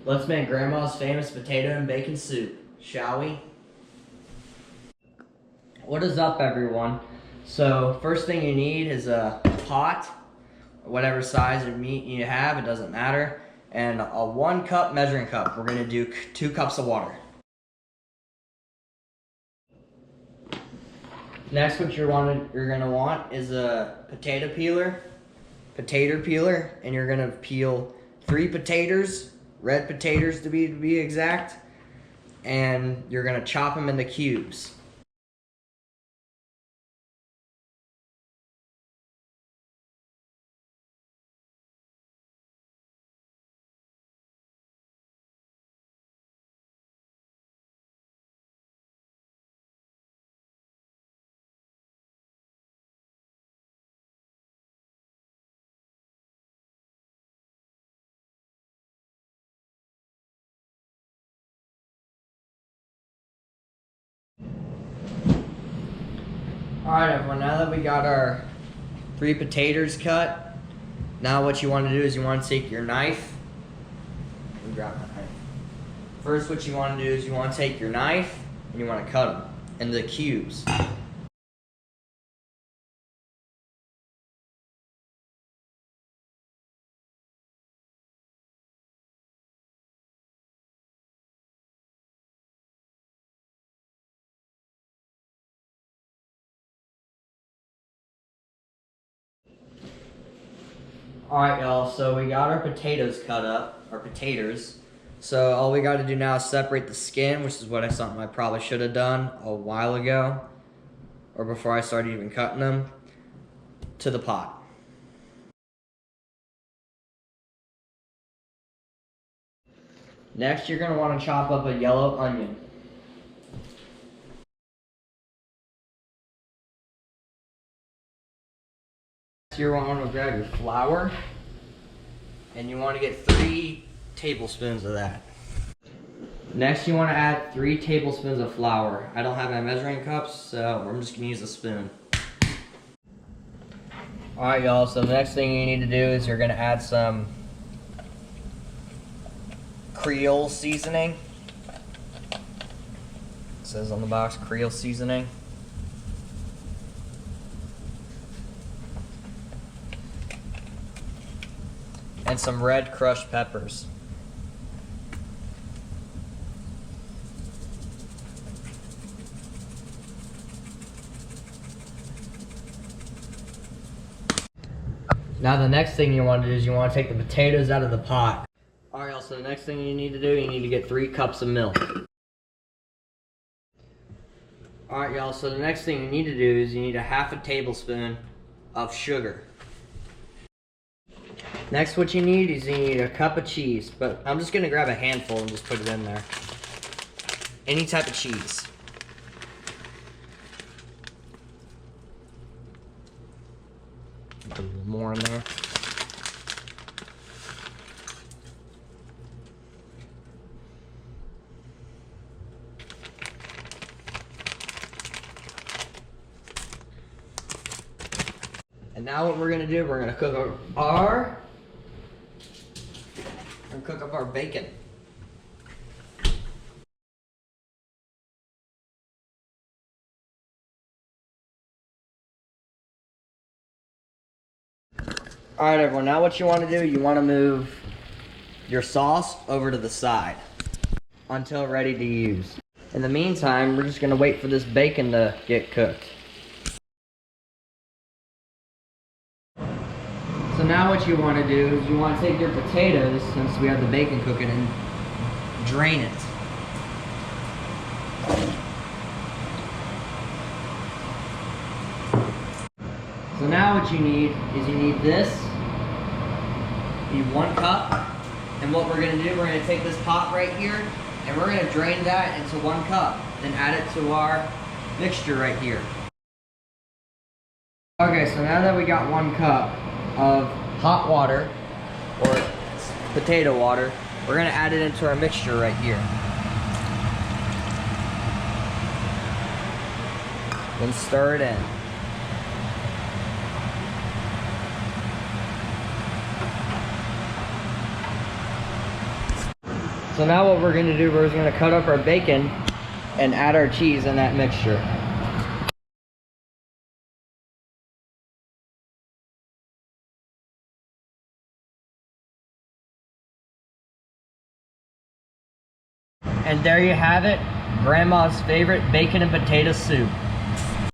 Let's make Grandma's famous potato and bacon soup, shall we? What is up, everyone? So, first thing you need is a pot, whatever size of meat you have, it doesn't matter, and a 1 cup measuring cup. We're gonna do 2 cups of water. Next, what you're gonna want is a potato peeler, and you're gonna peel 3 potatoes, red potatoes to be exact, and you're gonna chop them into cubes. Alright, everyone, now that we got our 3 potatoes cut, now what you want to do is you want to take your knife. Let me grab my knife. First, what you want to do is you want to take your knife and you want to cut them into cubes. Alright, y'all, so we got our potatoes cut up, our potatoes. So all we got to do now is separate the skin, which is something I probably should have done a while ago, or before I started even cutting them, to the pot. Next, you're going to want to chop up a yellow onion. You're going to grab your flour, and you want to get 3 tablespoons of that. Next, you want to add 3 tablespoons of flour. I don't have my measuring cups, so I'm just going to use a spoon. Alright, y'all, so the next thing you need to do is you're going to add some Creole seasoning. It says on the box, Creole seasoning. And some red crushed peppers. Now the next thing you want to do is you want to take the potatoes out of the pot. Alright, so the next thing you need to do, you need to get 3 cups of milk. Alright, y'all, so the next thing you need to do is you need a ½ tablespoon of sugar. Next, what you need is you need a cup of cheese, but I'm just going to grab a handful and just put it in there. Any type of cheese. Put a little more in there. And now what we're going to do, we're going to cook up our bacon. Alright, everyone, now what you want to do, you want to move your sauce over to the side until ready to use. In the meantime, we're just going to wait for this bacon to get cooked. So now what you want to do is you want to take your potatoes, since we have the bacon cooking, and drain it. So now what you need is you need this. You need 1 cup. And what we're going to do, we're going to take this pot right here, and we're going to drain that into 1 cup. Then add it to our mixture right here. Okay, so now that we got 1 cup of hot water, or potato water, we're going to add it into our mixture right here. Then stir it in. So now what we're gonna do, we're gonna cut up our bacon and add our cheese in that mixture. And there you have it, Grandma's favorite bacon and potato soup.